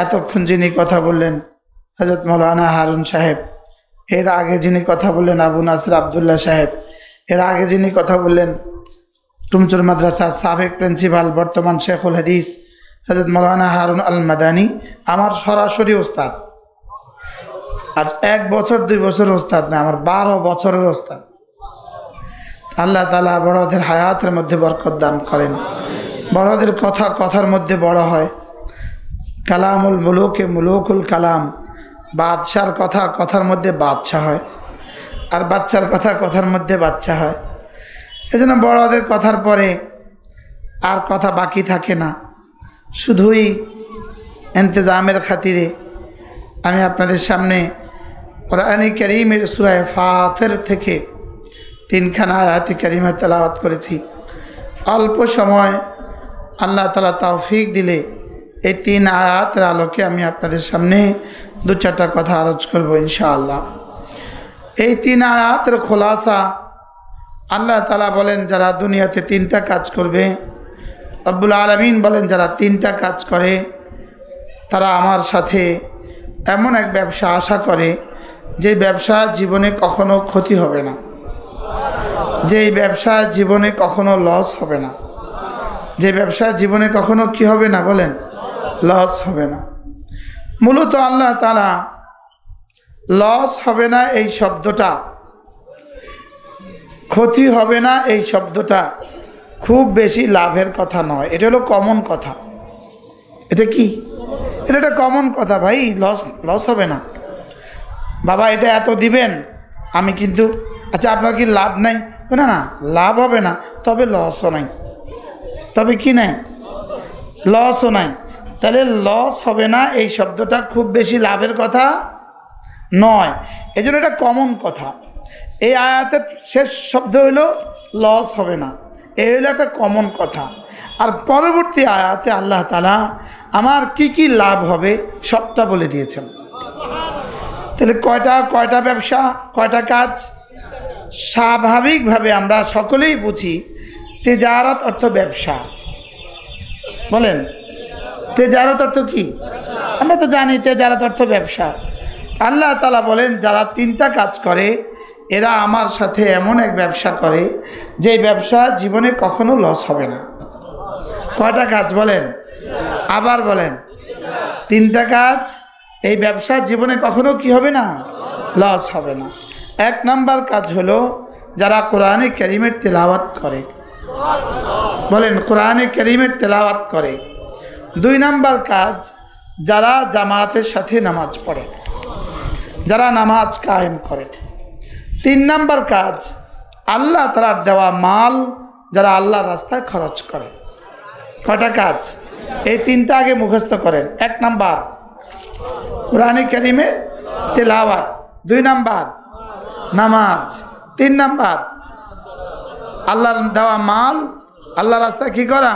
এতক্ষণ যিনি কথা বললেন হযরত মাওলানা হারুন সাহেব, এর আগে যিনি কথা বললেন আবু নাসর আবদুল্লাহ সাহেব, এর আগে যিনি কথা বললেন টুমচুর মাদ্রাসার সাবেক প্রিন্সিপাল বর্তমান শেখুল হাদিস হযরত মাওলানা হারুন আল মাদানী আমার সরাসরি ওস্তাদ। আজ 1 বছর 2 বছর ওস্তাদ না, আমার 12 বছরের ওস্তাদ। আল্লাহ তাআলা বড়দের হায়াতের মধ্যে বরকত দান করেন, বড়দের কথার মধ্যে বড় হয়। কালামুল মুলুকে মুলুকুল কালাম, বাদশার কথার মধ্যে বাদশা হয়, আর বাচ্চার কথার মধ্যে বাচ্চা হয়। এজন্য বড়দের কথার পরে আর কথা বাকি থাকে না। শুধুই ইন্তজামের খাতিরে আমি আপনাদের সামনে কোরআনে কারীমের সূরা ফাতির থেকে 3খানা আয়াত কারীমা তেলাওয়াত করেছি। অল্প সময় আল্লাহ তাআলা তৌফিক দিলে এই 3 আয়াতের আলোকে আমি আপনাদের সামনে 2-4টা কথা আলোচ করব ইনশাআল্লাহ। এই 3 আয়াতের খোলাসা, আল্লাহ তাআলা বলেন যারা দুনিয়াতে 3টা কাজ করবে, রব্বুল আলামিন বলেন যারা 3টা কাজ করে তারা আমার সাথে এমন এক ব্যবসা আশা করে যে ব্যবসা জীবনে কখনো ক্ষতি হবে না, যে ব্যবসা জীবনে কখনো লস হবে না, যে ব্যবসা জীবনে কখনো কি হবে না বলেন, লস হবে না। মূলত আল্লাহ তাআলা লস হবে না এই শব্দটা, ক্ষতি হবে না এই শব্দটা খুব বেশি লাভের কথা নয়, এটা হলো কমন কথা। এটা কি? এটা একটা কমন কথা ভাই, লস হবে না বাবা, এটা এত দিবেন আমি কিন্তু, আচ্ছা আপনার কি লাভ নাই? না না, লাভ হবে না, তবে লসও নাই। তবে কি নাই? লসও নাই। তাহলে লস হবে না এই শব্দটা খুব বেশি লাভের কথা নয়, এই জন্য এটা কমন কথা। এই আয়াতের শেষ শব্দ হইল লস হবে না, এই হইল একটা কমন কথা। আর পরবর্তী আয়াতে আল্লাহ তাআলা আমার কি কি লাভ হবে সবটা বলে দিয়েছেন। তাহলে কয়টা ব্যবসা, কয়টা কাজ? স্বাভাবিকভাবে আমরা সকলেই বুঝি তেজারত অর্থ ব্যবসা। বলেন তেজারত অর্থ কি? আমরা তো জানি তেজারত অর্থ ব্যবসা। আল্লাহ তাআলা বলেন যারা 3টা কাজ করে এরা আমার সাথে এমন এক ব্যবসা করে যে ব্যবসা জীবনে কখনো লস হবে না। কয়টা কাজ বলেন? আবার বলেন, 3টা কাজ, এই ব্যবসা জীবনে কখনো কি হবে না? লস হবে না। 1 নাম্বার কাজ হলো যারা কোরআনে কারীমের তেলাওয়াত করে। বলেন কোরআনে কারীমের তেলাওয়াত করে। 2 নাম্বার কাজ যারা জামাতের সাথে নামাজ পড়ে, যারা নামাজ কায়েম করে। 3 নাম্বার কাজ আল্লাহ তাআলার দেওয়া মাল যারা আল্লাহর রাস্তায় খরচ করে। কয়টা কাজ? এই 3টা আগে মুখস্থ করেন। 1 নাম্বার কোরআনে কারীমের তেলাওয়াত, 2 নাম্বার নামাজ, 3 নাম্বার আল্লাহর দেওয়া মাল আল্লাহর রাস্তায় কি করা?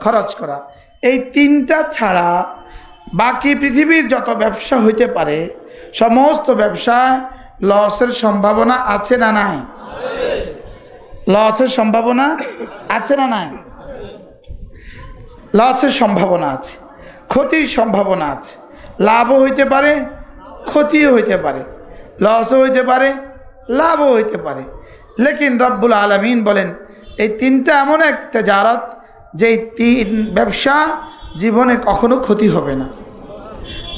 খরচ করা। এই 3টা ছাড়া বাকি পৃথিবীর যত ব্যবসা হইতে পারে সমস্ত ব্যবসায় লসের সম্ভাবনা আছে না নাই? লসের সম্ভাবনা আছে না নাই? লসের সম্ভাবনা আছে, ক্ষতির সম্ভাবনা আছে। লাভও হইতে পারে, ক্ষতিও হইতে পারে, লসও হইতে পারে, লাভও হইতে পারে। লেকিন রব্বুল আলামিন বলেন এই 3টা এমন এক তেজারত যেই 3 ব্যবসা জীবনে কখনো ক্ষতি হবে না,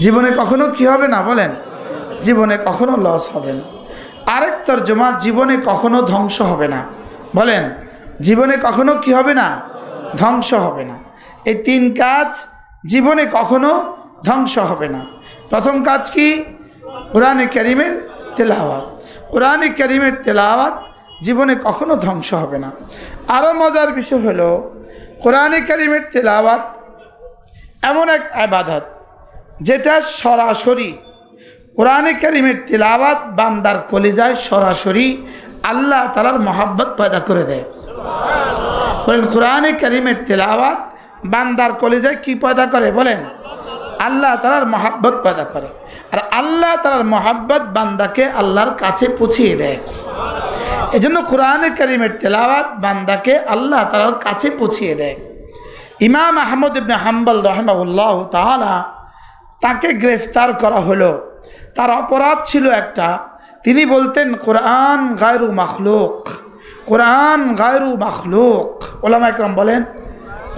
জীবনে কখনো কি হবে না বলেন, জীবনে কখনো লস হবে না। আরেক তরজমা জীবনে কখনো ধ্বংস হবে না। বলেন জীবনে কখনো কি হবে না? ধ্বংস হবে না। এই 3 কাজ জীবনে কখনো ধ্বংস হবে না। প্রথম কাজ কি? কোরআনে কারীমের তেলাওয়াত। কোরআনে কারীমের তেলাওয়াত জীবনে কখনো ধ্বংস হবে না। আরও মজার বিষয় হলো কোরআনে কারীমের তেলাওয়াত এমন এক ইবাদত যেটা সরাসরি কোরআনে কারীমের তেলাওয়াত বান্দার কলিজায় সরাসরি আল্লাহ তাআলার মহব্বত পয়দা করে দেয়। বলেন কোরআনে কারীমের তেলাওয়াত বান্দার কলিজায় কি পয়দা করে? বলেন আল্লাহ তাআলার মহব্বত পয়দা করে। আর আল্লাহ তাআলার মহব্বত বান্দাকে আল্লাহর কাছে পৌঁছিয়ে দেয়। এজন্য কোরআনে কারীমের তেলাওয়াত বান্দাকে আল্লাহ তাআলার কাছে পৌঁছিয়ে দেয়। ইমাম আহমদ ইবনে হাম্বল রাহিমাহুল্লাহ তাআলা তাকে গ্রেফতার করা হলো। তার অপরাধ ছিল একটা, তিনি বলতেন কোরআন গায়রু মাখলুক, কোরআন গায়রু মাখলুক। ওলামা ইকরাম বলেন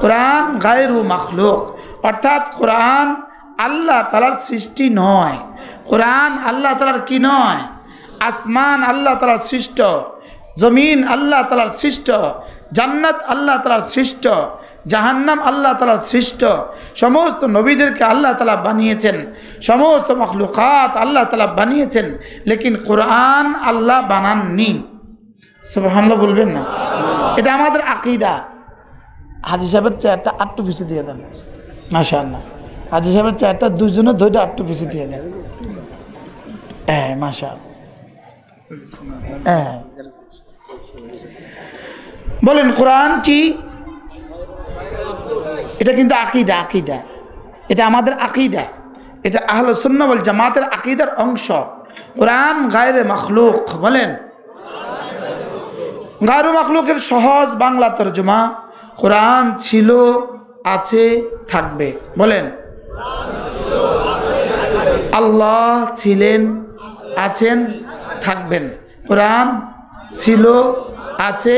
কোরআন গায়রু মাখলুক, অর্থাৎ কোরআন আল্লাহ তাআলার সৃষ্টি নয়। কোরআন আল্লাহ তাআলার কি নয়? আসমান আল্লাহ তাআলার সৃষ্ট, জমিন আল্লাহ তাআলার সৃষ্ট, জান্নাত আল্লাহ তাআলার সৃষ্ট, জাহান্নাম আল্লাহ তাআলার সৃষ্ট। সমস্ত নবীদেরকে আল্লাহ তাআলা বানিয়েছেন, সমস্ত মখলুকাত আল্লাহ তাআলা বানিয়েছেন, লেকিন কোরআন আল্লাহ বানাননি। সুবহানাল্লাহ বলবেন না? এটা আমাদের আকীদা। হাজী সাহেবের চেয়ারটা আটটু পিছিয়ে দিয়ে দেন, মাশাআল্লাহ। হাজী সাহেবের চেয়ারটা দুইজনে দুইটা আটটু পিছিয়ে দিয়ে দেন। হ্যাঁ মাশাআল্লাহ। হ্যাঁ বলেন কোরআন কি? এটা কিন্তু আকীদা, আকীদা, এটা আমাদের আকীদা, এটা আহলে সুন্নাহ ওয়াল জামাতের আকীদার অংশ। কোরআন গায়রে মাখলুক। বলেন গায়রু মাখলুকের সহজ বাংলা তরজমা, কোরআন ছিল, আছে, থাকবে। বলেন আল্লাহ ছিলেন, আছেন, থাকবেন। কোরআন ছিল, আছে,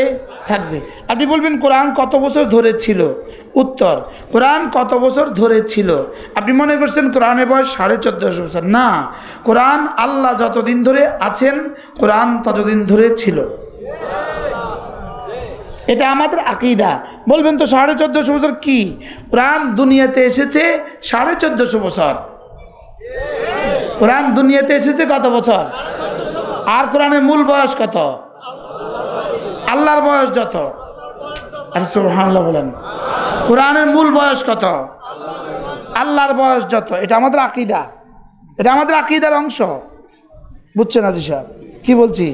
থাকবে। আপনি বলবেন কোরআন কত বছর ধরে ছিল? উত্তর, কোরআন কত বছর ধরে ছিল? আপনি মনে করছেন কোরআনের বয়স 1450 বছর? না, কোরআন আল্লাহ যতদিন ধরে আছেন কোরআন ততদিন ধরে ছিল। এটা আমাদের আকীদা। বলবেন তো 1450 বছর কি? কোরআন দুনিয়াতে এসেছে 1450 বছর। কোরআন দুনিয়াতে এসেছে কত বছর? আর কোরআনের মূল বয়স কত? আল্লাহর বয়স যত। আরে সুবহানাল্লাহ বলেন। কোরআনের মূল বয়স কত? আল্লাহর বয়স যত। এটা আমাদের আকীদা, এটা আমাদের আকীদার অংশ। বুঝছেন হাজী সাহেব কি বলছি?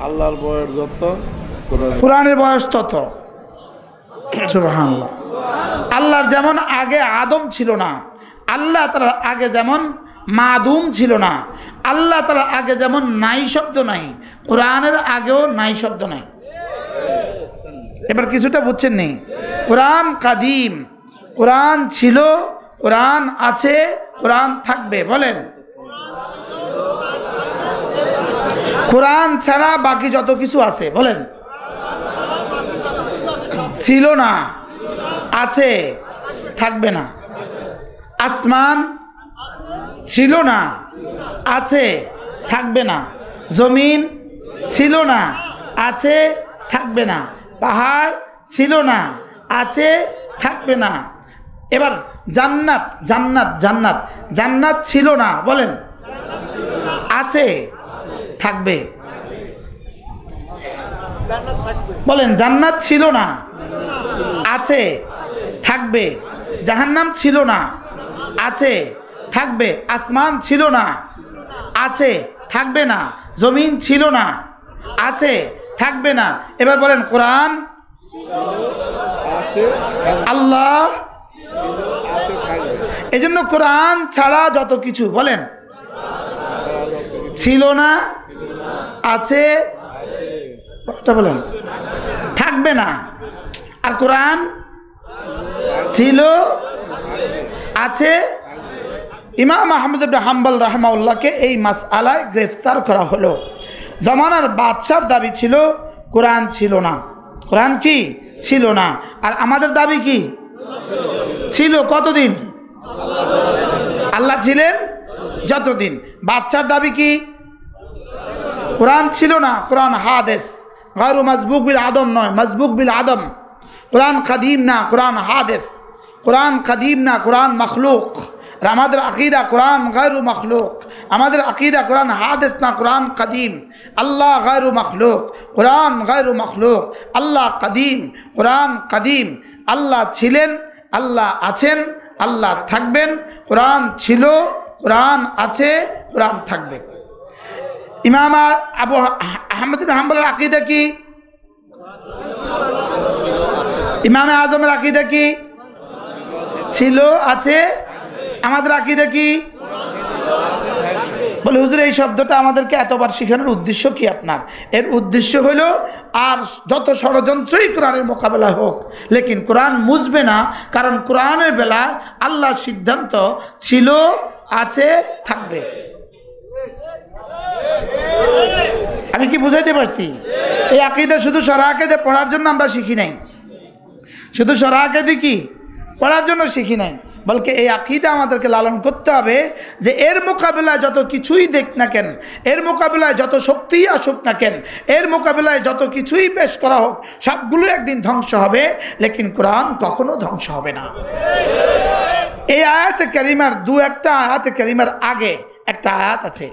আল্লাহর বয়স যত, কোরআনের বয়স তত। সুবহানাল্লাহ। আল্লাহর যেমন আগে আদম ছিল না, আল্লাহ তাআলার আগে যেমন মাদুম ছিল না, আল্লাহ তাআলার আগে যেমন নাই শব্দ নাই, কোরআনের আগেও নাই শব্দ নাই। এবার কিছুটা বুঝছেন নি? কোরআন কাদিম, কোরআন ছিল, কোরআন আছে, কোরআন থাকবে। বলেন কোরআন ছাড়া বাকি যত কিছু আছে। বলেন ছিল না, আছে, থাকবে না। আসমান ছিল না, আছে, থাকবে না। জমিন ছিল না, আছে, থাকবে না। পাহাড় ছিল না, আছে, থাকবে না। এবার জান্নাত, জান্নাত, জান্নাত, জান্নাত ছিল না। বলেন আছে, থাকবে। বলেন জান্নাত ছিল না, আছে, থাকবে। জাহান্নাম ছিল না, আছে, থাকবে। আসমান ছিল না, আছে, থাকবে না। জমিন ছিল না, আছে, থাকবে না। এবার বলেন কোরআন আল্লাহ, এজন্য কোরআন ছাড়া যত কিছু বলেন ছিল না, আছে, বলেন থাকবে না। আর কোরআন ছিল, আছে। ইমাম আহমদ ইবনে হাম্বল রাহিমাহুল্লাহকে এই মাসআলায় গ্রেফতার করা হলো। জমানার বাদশার দাবি ছিল কোরআন ছিল না। কোরআন কি ছিল না? আর আমাদের দাবি কি ছিল? কতদিন? আল্লাহ ছিলেন যতদিন। বাদশার দাবি কি? কোরআন ছিল না, কোরআন হাদিস, গায়রু মাসবুক বিল আদম নয়, মাসবুক বিল আদম। কোরআন কাদিম না, কোরআন হাদিস। কোরআন কাদিম না, কোরআন মখলুক। আর আমাদের আকীদা কোরআন গায়রু মখলুক। আমাদের আকীদা কোরআন হাদিস না, কোরআন কাদিম। আল্লাহ গায়রু মখলুক, কোরআন গায়রু মখলুক। আল্লাহ কাদিম, কোরআন কাদিম। আল্লাহ ছিলেন, আল্লাহ আছেন, আল্লাহ থাকবেন। কোরআন ছিল, কোরআন আছে, কোরআন থাকবে। ইমাম আবু আহমদ ইবনে হাম্বলের আকীদা কি? ইমামে আজমের আকীদা কি? ছিল, আছে। আমাদের আকীদা কি? বলে হুজুর এই শব্দটা আমাদেরকে এতবার শেখানোর উদ্দেশ্য কি আপনার? এর উদ্দেশ্য হলো আর যত ষড়যন্ত্রই কোরআনের মোকাবেলায় হোক, লেকিন কোরআন মুছবে না, কারণ কোরআনের বেলায় আল্লাহর সিদ্ধান্ত ছিল, আছে, থাকবে। আমি কি বুঝাইতে পারছি? এই আকীদা শুধু শরআ আকীদা পড়ার জন্য আমরা শিখি নাই, শুধু শরআ আকীদা কি পড়ার জন্য শিখি নাই, বলকে এই আকীদা আমাদেরকে লালন করতে হবে যে এর মোকাবিলায় যত কিছুই দেখ না কেন, এর মোকাবিলায় যত শক্তি আসুক না কেন, এর মোকাবিলায় যত কিছুই পেশ করা হোক, সবগুলো একদিন ধ্বংস হবে, লেকিন কোরআন কখনো ধ্বংস হবে না। এই আয়াতে কারিমার একটা আয়াতে কারিমার আগে একটা আয়াত আছে,